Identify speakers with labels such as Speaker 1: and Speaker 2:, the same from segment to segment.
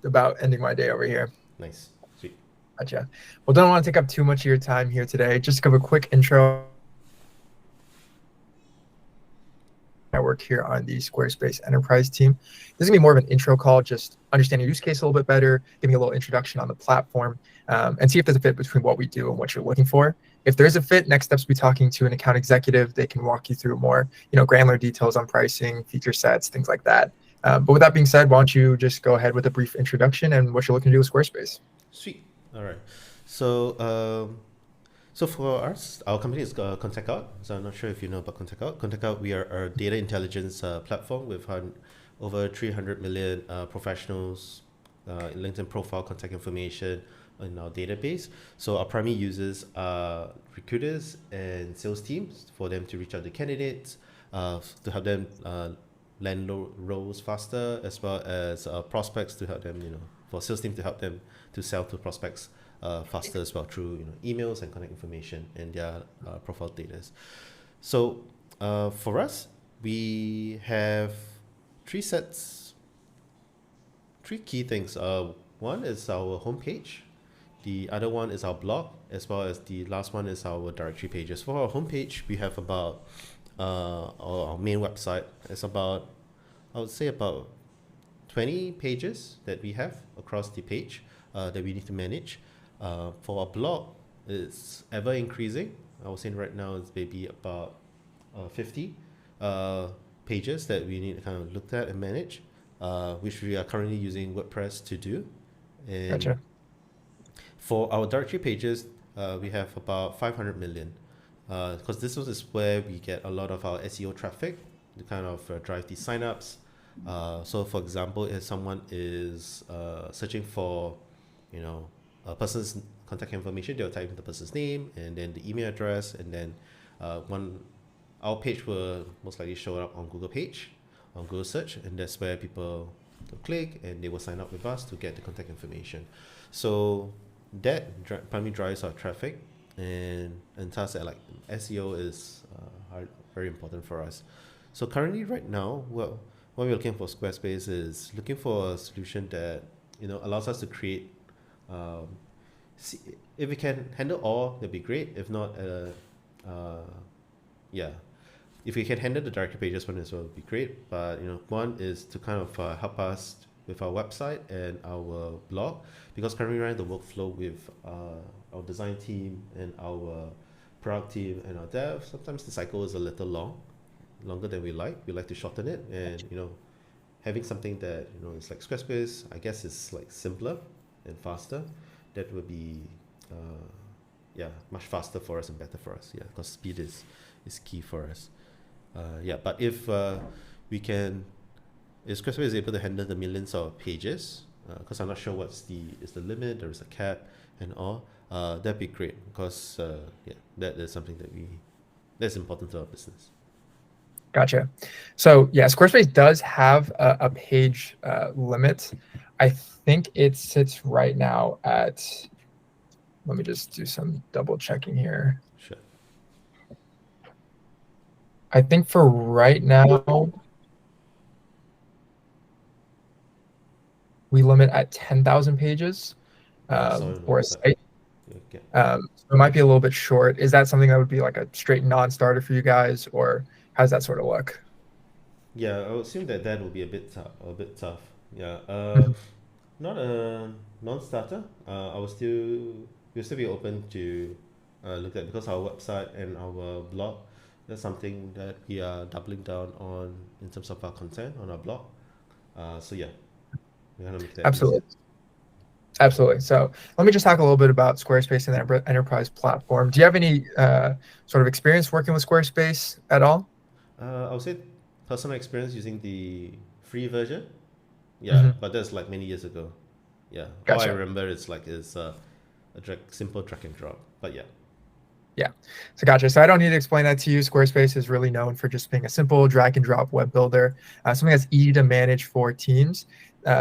Speaker 1: about ending my day over here.
Speaker 2: Nice. Sweet.
Speaker 1: Gotcha. Well, don't want to take up too much of your time here today. Just give a quick intro. I work here on the Squarespace Enterprise team. This is going to be more of an intro call, just understand your use case a little bit better, giving you a little introduction on the platform, and see if there's a fit between what we do and what you're looking for. If there's a fit, next steps will be talking to an account executive. They can walk you through more, granular details on pricing, feature sets, things like that. But with that being said, why don't you just go ahead with a brief introduction and what you're looking to do with Squarespace?
Speaker 2: Sweet. All right. So, so for us, our company is Contact Out. So I'm not sure if you know about Contact Out. Contact Out, we are a data intelligence platform with over 300 million professionals, LinkedIn profile, contact information in our database. So our primary users are recruiters and sales teams for them to reach out to candidates, to help them land roles faster, as well as prospects to help them, for sales team to help them to sell to prospects faster as well through emails and contact information and their profile data. So for us, we have three key things. One is our homepage. The other one is our blog, as well as the last one is our directory pages. For our homepage, we have about our main website. It's about, I would say, about 20 pages that we have across the page that we need to manage. For our blog, it's ever increasing. I would say right now it's maybe about 50 pages that we need to kind of look at and manage, which we are currently using WordPress to do. And
Speaker 1: Gotcha.
Speaker 2: for our directory pages, we have about 500 million, because this is where we get a lot of our SEO traffic to kind of drive the signups. So for example, if someone is searching for, a person's contact information, they'll type in the person's name and then the email address, and then our page will most likely show up on Google search, and that's where people will click and they will sign up with us to get the contact information. So that primarily drives our traffic, and thus like SEO is very important for us. So currently right now, what we're looking for Squarespace is looking for a solution that allows us to create. See, if we can handle all, that'd be great. If not, yeah, if we can handle the directory pages one as well, would be great. But one is to kind of help us with our website and our blog, because currently running the workflow with our design team and our product team and our dev, sometimes the cycle is a little longer than we like. We like to shorten it, and having something that is like Squarespace, I guess, is like simpler and faster. That would be much faster for us and better for us. Yeah, because speed is key for us. But if we can, if Squarespace is able to handle the millions of pages, because I'm not sure what's is the limit, there is a cap and all, that'd be great, because that is something that's important to our business.
Speaker 1: Gotcha. So yeah, Squarespace does have a page limit. I think it sits right now at, let me just do some double checking here.
Speaker 2: Sure.
Speaker 1: I think for right now, we limit at 10,000 pages for a site.
Speaker 2: Okay.
Speaker 1: So it might be a little bit short. Is that something that would be like a straight non-starter for you guys, or how does that sort of look?
Speaker 2: Yeah, I would assume that will be a bit tough. Yeah. Not a non-starter. We'll still be open to look at, because our website and our blog, that's something that we are doubling down on in terms of our content on our blog. So yeah, we're gonna make that
Speaker 1: Absolutely.
Speaker 2: easier.
Speaker 1: Absolutely. So let me just talk a little bit about Squarespace and the enterprise platform. Do you have any sort of experience working with Squarespace at all?
Speaker 2: I would say personal experience using the free version. Yeah, but that's like many years ago. Yeah, all I
Speaker 1: Gotcha.
Speaker 2: remember is a simple drag and drop. But yeah.
Speaker 1: Yeah. So gotcha. So I don't need to explain that to you. Squarespace is really known for just being a simple drag and drop web builder, something that's easy to manage for teams.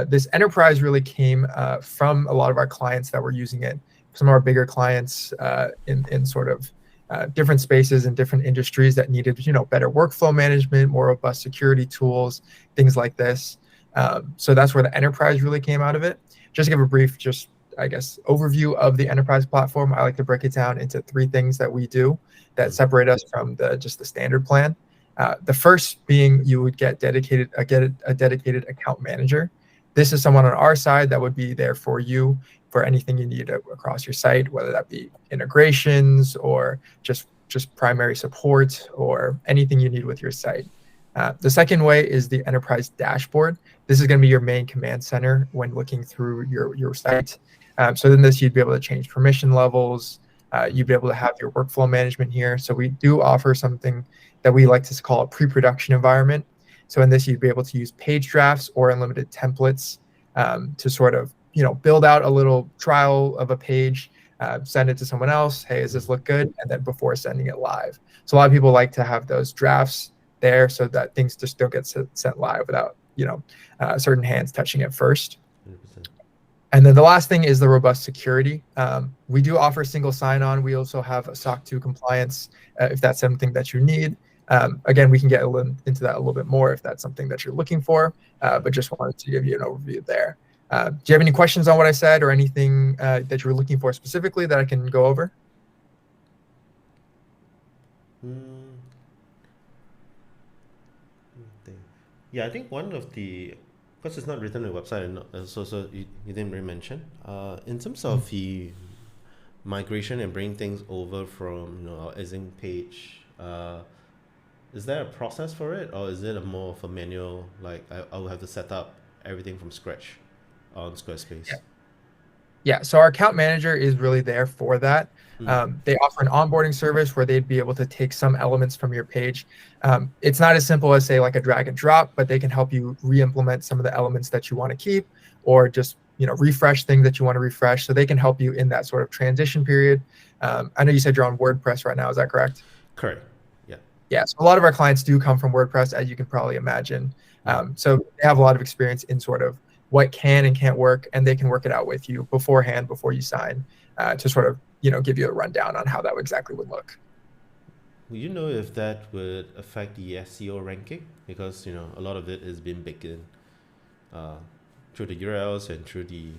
Speaker 1: This enterprise really came from a lot of our clients that were using it. Some of our bigger clients in sort of different spaces and different industries that needed, better workflow management, more robust security tools, things like this. So that's where the enterprise really came out of it. Just to give a brief, I guess, overview of the enterprise platform, I like to break it down into three things that we do that separate us from just the standard plan. The first being you would get a dedicated account manager. This is someone on our side that would be there for you for anything you need across your site, whether that be integrations or just primary support or anything you need with your site. The second way is the enterprise dashboard. This is going to be your main command center when looking through your site. So in this, you'd be able to change permission levels. You'd be able to have your workflow management here. So we do offer something that we like to call a pre-production environment. So in this, you'd be able to use page drafts or unlimited templates to sort of build out a little trial of a page, send it to someone else. Hey, does this look good? And then before sending it live. So a lot of people like to have those drafts there so that things just don't get sent live without certain hands touching it first.
Speaker 2: 100%.
Speaker 1: And then the last thing is the robust security. We do offer single sign-on. We also have a SOC 2 compliance if that's something that you need. Again, we can get into that a little bit more if that's something that you're looking for, but just wanted to give you an overview there. Do you have any questions on what I said or anything that you're looking for specifically that I can go over?
Speaker 2: Yeah, I think one of the, because it's not written on the website, and so you didn't really mention, in terms of the migration and bringing things over from our existing page, is there a process for it, or is it a more of a manual, like I will have to set up everything from scratch on Squarespace?
Speaker 1: Yeah, so our account manager is really there for that. They offer an onboarding service where they'd be able to take some elements from your page. It's not as simple as say like a drag and drop, but they can help you re-implement some of the elements that you want to keep, or just refresh things that you want to refresh. So they can help you in that sort of transition period. I know you said you're on WordPress right now. Is that correct?
Speaker 2: Correct. Yeah.
Speaker 1: Yeah. So a lot of our clients do come from WordPress, as you can probably imagine. So they have a lot of experience in sort of what can and can't work, and they can work it out with you beforehand before you sign to sort of give you a rundown on how that exactly would look.
Speaker 2: Will you know if that would affect the SEO ranking? Because a lot of it is being baked in through the URLs and through the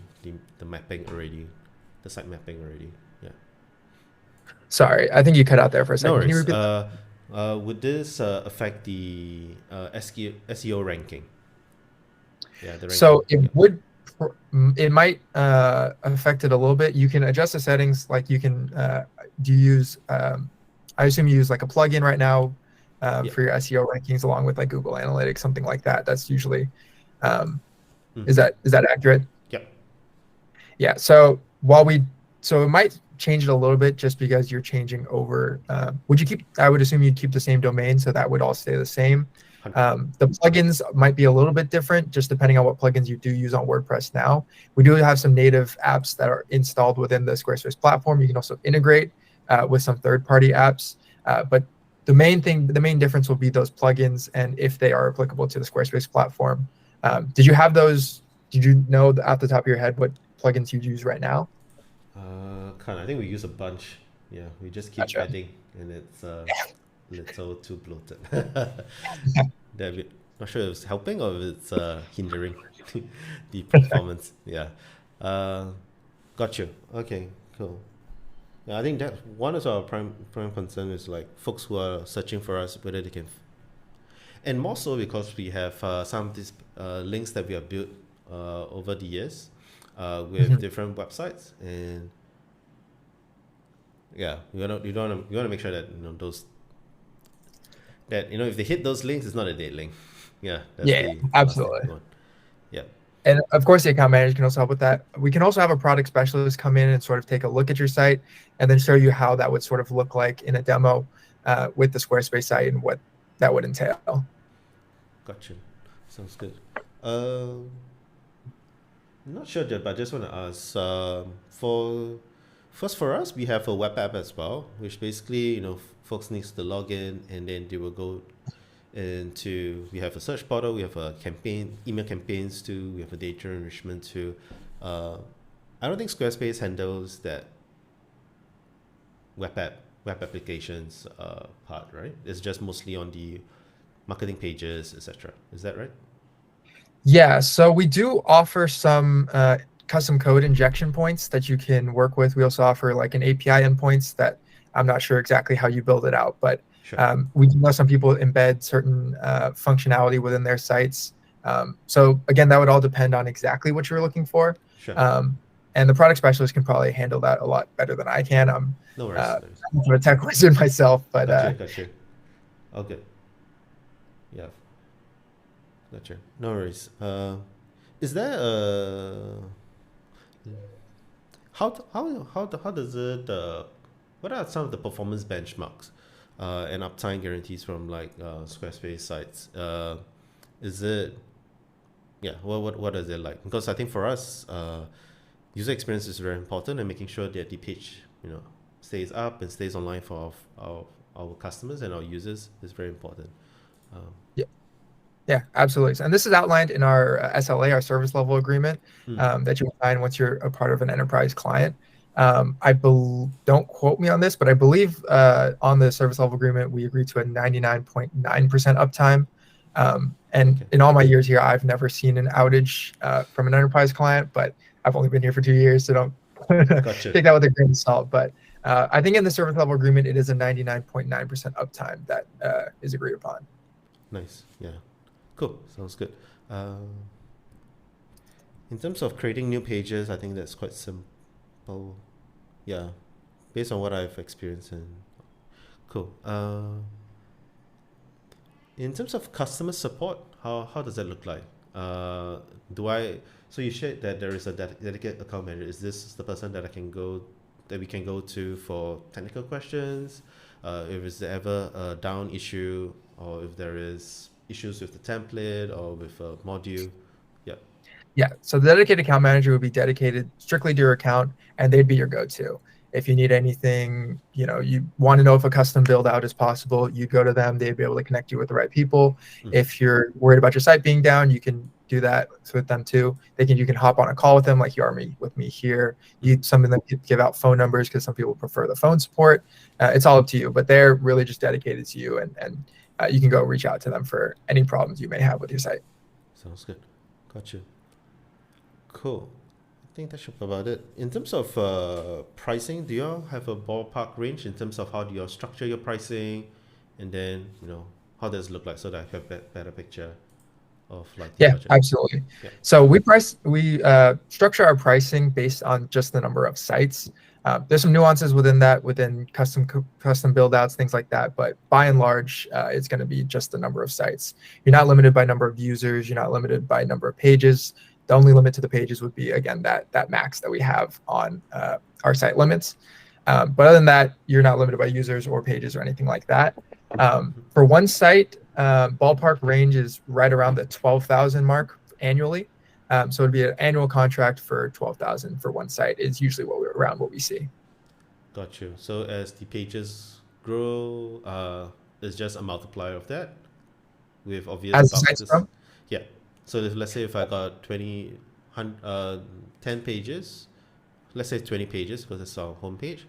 Speaker 2: mapping already, the site mapping already. Yeah.
Speaker 1: Sorry, I think you cut out there for a second.
Speaker 2: No
Speaker 1: Can you
Speaker 2: worries.
Speaker 1: repeat
Speaker 2: Would this affect the SEO ranking? Yeah, the ranking.
Speaker 1: So it would. It might affect it a little bit. You can adjust the settings. Like you can. Do you use? I assume you use like a plugin right now for your SEO rankings, along with like Google Analytics, something like that. That's usually. Is that accurate?
Speaker 2: Yep.
Speaker 1: Yeah. So it might change it a little bit just because you're changing over. Would you keep? I would assume you'd keep the same domain, so that would all stay the same. The plugins might be a little bit different, just depending on what plugins you do use on WordPress now. We do have some native apps that are installed within the Squarespace platform. You can also integrate with some third-party apps. But the main difference will be those plugins and if they are applicable to the Squarespace platform. Did you have those? Did you know off the top of your head what plugins you use right now?
Speaker 2: I think we use a bunch. Yeah, we just keep adding, and it's little too bloated. Not sure if it's helping or if it's hindering the performance. Yeah. Got you. Okay, cool. Yeah, I think that one of our prime concern is like folks who are searching for us, whether they can, and more so because we have some of these links that we have built over the years with different websites, and yeah, you want to make sure that those that if they hit those links, it's not a dead link. Yeah.
Speaker 1: Absolutely.
Speaker 2: Yeah.
Speaker 1: And of course, the account manager can also help with that. We can also have a product specialist come in and sort of take a look at your site and then show you how that would sort of look like in a demo with the Squarespace site and what that would entail.
Speaker 2: Gotcha. Sounds good. I'm not sure, but I just want to ask, for us, we have a web app as well, which basically, folks needs to log in and then they will go into, we have a search portal, we have a email campaigns too, we have a data enrichment too. I don't think Squarespace handles that web applications part, right? It's just mostly on the marketing pages, etc. Is that right?
Speaker 1: Yeah, so we do offer some custom code injection points that you can work with. We also offer like an API endpoints that I'm not sure exactly how you build it out, but
Speaker 2: Sure,
Speaker 1: we do know some people embed certain functionality within their sites. So again, that would all depend on exactly what you're looking for.
Speaker 2: sure.
Speaker 1: Um, and the product specialist can probably handle that a lot better than I can. I'm
Speaker 2: No worries,
Speaker 1: uh,
Speaker 2: no worries.
Speaker 1: a tech wizard myself, but
Speaker 2: Gotcha. All good. Yeah, gotcha. No worries. Is there a how does it what are some of the performance benchmarks and uptime guarantees from like Squarespace sites? Is it yeah? What is it like? Because I think for us, user experience is very important, and making sure that the page stays up and stays online for our customers and our users is very important. Um,
Speaker 1: yeah. Yeah, absolutely. And this is outlined in our SLA, our service level agreement,
Speaker 2: mm,
Speaker 1: that you sign once you're a part of an enterprise client. Don't quote me on this, but I believe on the service level agreement, we agreed to a 99.9% uptime. And
Speaker 2: okay,
Speaker 1: in all my years here, I've never seen an outage from an enterprise client, but I've only been here for 2 years, so don't
Speaker 2: gotcha.
Speaker 1: take that with a grain of salt. But I think in the service level agreement, it is a 99.9% uptime that is agreed upon.
Speaker 2: Nice. Yeah. Cool. Sounds good. In terms of creating new pages, I think that's quite simple. Yeah, based on what I've experienced and cool. In terms of customer support, how does that look like? Do I so you shared that there is a dedicated account manager. Is this the person that we can go to for technical questions? If there's ever a down issue or if there is issues with the template or with a module. Yeah.
Speaker 1: Yeah, so the dedicated account manager would be dedicated strictly to your account, and they'd be your go-to. If you need anything, you want to know if a custom build out is possible, you go to them. They'd be able to connect you with the right people.
Speaker 2: Mm-hmm.
Speaker 1: If you're worried about your site being down, you can do that with them too. You can hop on a call with them, like you are with me here.
Speaker 2: Mm-hmm.
Speaker 1: Something that you give out phone numbers because some people prefer the phone support. It's all up to you, but they're really just dedicated to you, and you can go reach out to them for any problems you may have with your site.
Speaker 2: Sounds good. Gotcha. Cool. I think that should be about it. In terms of pricing, do you all have a ballpark range in terms of how do you all structure your pricing, and then how does it look like so that I have a better picture of like the
Speaker 1: Yeah,
Speaker 2: budget?
Speaker 1: absolutely.
Speaker 2: Yeah.
Speaker 1: So we structure our pricing based on just the number of sites. There's some nuances within that, within custom build outs, things like that. But by and large, it's going to be just the number of sites. You're not limited by number of users. You're not limited by number of pages. The only limit to the pages would be, again, that max that we have on our site limits. But other than that, you're not limited by users or pages or anything like that. For one site, ballpark range is right around the 12,000 mark annually. So it'd be an annual contract for 12,000 for one site is usually around what we see.
Speaker 2: Got you. So as the pages grow, it's just a multiplier of that with obvious
Speaker 1: As the sites
Speaker 2: boxes.
Speaker 1: grow,
Speaker 2: Yeah. So let's say if I got 10 pages, let's say 20 pages because it's our homepage,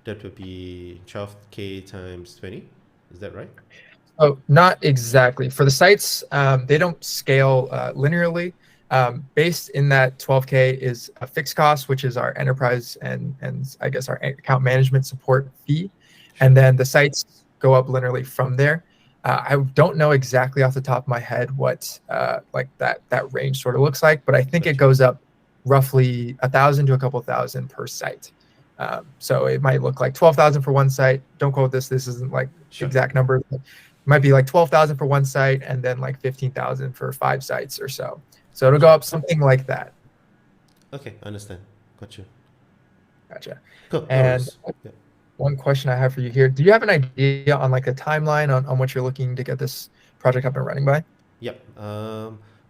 Speaker 2: that would be 12K times 20. Is that right?
Speaker 1: oh, not exactly. For the sites, they don't scale linearly. Based in that 12K is a fixed cost, which is our enterprise and I guess our account management support fee,
Speaker 2: Sure.
Speaker 1: and then the sites go up linearly from there. I don't know exactly off the top of my head what like that range sort of looks like, but I think it
Speaker 2: Gotcha.
Speaker 1: goes up roughly 1,000 to a couple thousand per site. So it might look like 12,000 for one site. Don't quote this. This isn't like
Speaker 2: Sure.
Speaker 1: exact numbers. It might be like 12,000 for one site and then like 15,000 for 5 sites or so. So it'll go
Speaker 2: Sure.
Speaker 1: up something like that.
Speaker 2: Okay, I understand. Gotcha.
Speaker 1: Gotcha.
Speaker 2: Cool. No
Speaker 1: And
Speaker 2: worries. Yeah.
Speaker 1: one question I have for you here: do you have an idea on like a timeline on what you're looking to get this project up and running by?
Speaker 2: Yep.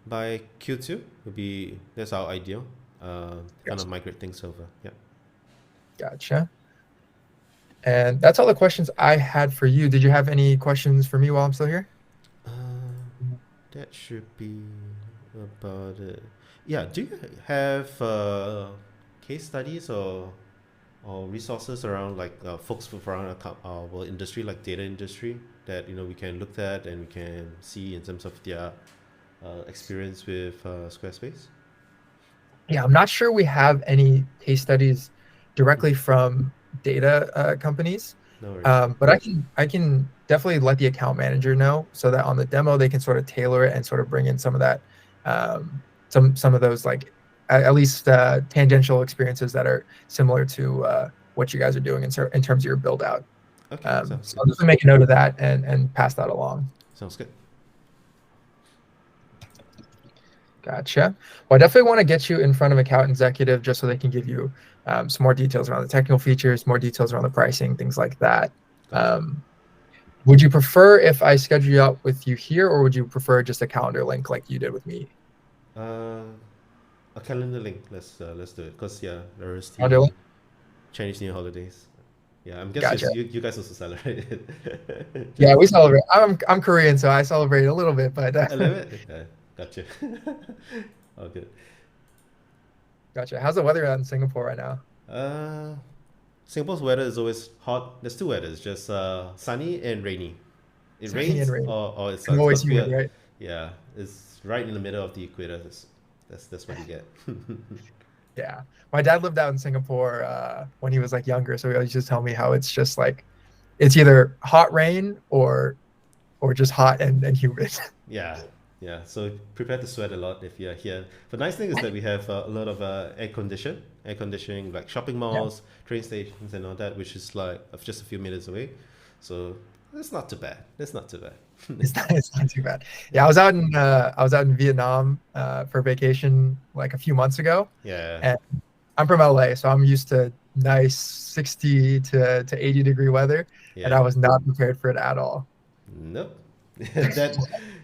Speaker 2: By Q2 would be that's our ideal. Kind of
Speaker 1: Gotcha.
Speaker 2: migrate things over. Yeah.
Speaker 1: Gotcha. And that's all the questions I had for you. Did you have any questions for me while I'm still here?
Speaker 2: That should be about it. Yeah. Do you have case studies or resources around like folks around our industry, like data industry, that we can look at and we can see in terms of their experience with Squarespace?
Speaker 1: Yeah, I'm not sure we have any case studies directly from data companies,
Speaker 2: No worries.
Speaker 1: but I can definitely let the account manager know so that on the demo they can sort of tailor it and sort of bring in some of that, some of those like at least tangential experiences that are similar to what you guys are doing in terms of your build out.
Speaker 2: Okay, sounds
Speaker 1: So
Speaker 2: good.
Speaker 1: I'll definitely make a note of that and pass that along.
Speaker 2: Sounds good.
Speaker 1: Gotcha. Well, I definitely want to get you in front of account executive just so they can give you some more details around the technical features, more details around the pricing, things like that.
Speaker 2: Gotcha.
Speaker 1: Um, would you prefer if I schedule you out with you here, or would you prefer just a calendar link like you did with me?
Speaker 2: Uh, a calendar link. Let's do it. Because yeah, there is
Speaker 1: Calendar
Speaker 2: the
Speaker 1: link.
Speaker 2: Chinese New Year holidays. Yeah, I'm guessing
Speaker 1: Gotcha.
Speaker 2: you guys also celebrate it.
Speaker 1: Yeah,
Speaker 2: Just
Speaker 1: we celebrate. I'm Korean, so I celebrate a little bit, but
Speaker 2: a little bit. Yeah, gotcha. All good.
Speaker 1: gotcha. How's the weather out in Singapore right now?
Speaker 2: Uh, Singapore's weather is always hot. There's two weathers, just sunny and rainy. It
Speaker 1: Sunny and
Speaker 2: rains
Speaker 1: rainy
Speaker 2: or it
Speaker 1: and
Speaker 2: suns
Speaker 1: always
Speaker 2: because we
Speaker 1: humid,
Speaker 2: are,
Speaker 1: right?
Speaker 2: yeah, it's right in the middle of the equator. That's what you get.
Speaker 1: Yeah. My dad lived out in Singapore when he was like younger, so he always just tell me how it's just like it's either hot rain or just hot and humid.
Speaker 2: Yeah, yeah. So prepare to sweat a lot if you're here. The nice thing is that we have a lot of air conditioning, like shopping
Speaker 1: Yeah,
Speaker 2: malls, train stations, and all that, which is like of just a few minutes away. So it's not too bad. It's not too bad.
Speaker 1: it's not too bad. Yeah,
Speaker 2: Yeah,
Speaker 1: I was out in Vietnam for vacation like a few months ago,
Speaker 2: yeah,
Speaker 1: and I'm from LA, so I'm used to nice 60 to 80-degree weather, and
Speaker 2: yeah.
Speaker 1: I was not prepared for it at all.
Speaker 2: Nope. That,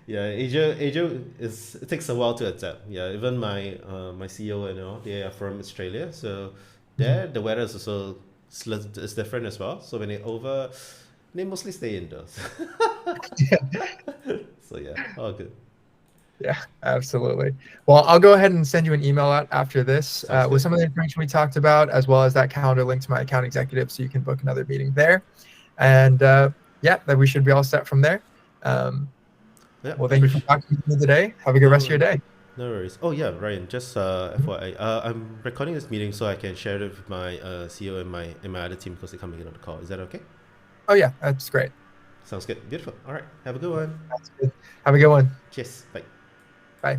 Speaker 2: yeah, Asia is it takes a while to adapt. Yeah, even my CEO and all, they are from Australia, so
Speaker 1: Mhm.
Speaker 2: there the weather is also is different as well. So when they over, they mostly stay indoors. So yeah, all good.
Speaker 1: Yeah, absolutely. Well, I'll go ahead and send you an email out after this
Speaker 2: Sounds
Speaker 1: with
Speaker 2: good.
Speaker 1: some of the information we talked about, as well as that calendar link to my account executive, so you can book another meeting there. And yeah, that we should be all set from there. Um,
Speaker 2: Yeah,
Speaker 1: well, thank you for
Speaker 2: appreciate.
Speaker 1: talking to me today. Have a good
Speaker 2: No
Speaker 1: rest of your
Speaker 2: worries.
Speaker 1: day.
Speaker 2: No worries. Oh yeah, Ryan. Just FYI, I'm recording this meeting so I can share it with my CEO and my other team because they can't make it on the call. Is that okay?
Speaker 1: Oh yeah, that's great.
Speaker 2: Sounds good. Beautiful. All right. Have a good one.
Speaker 1: That's good. Have a good one.
Speaker 2: Cheers. Bye.
Speaker 1: Bye.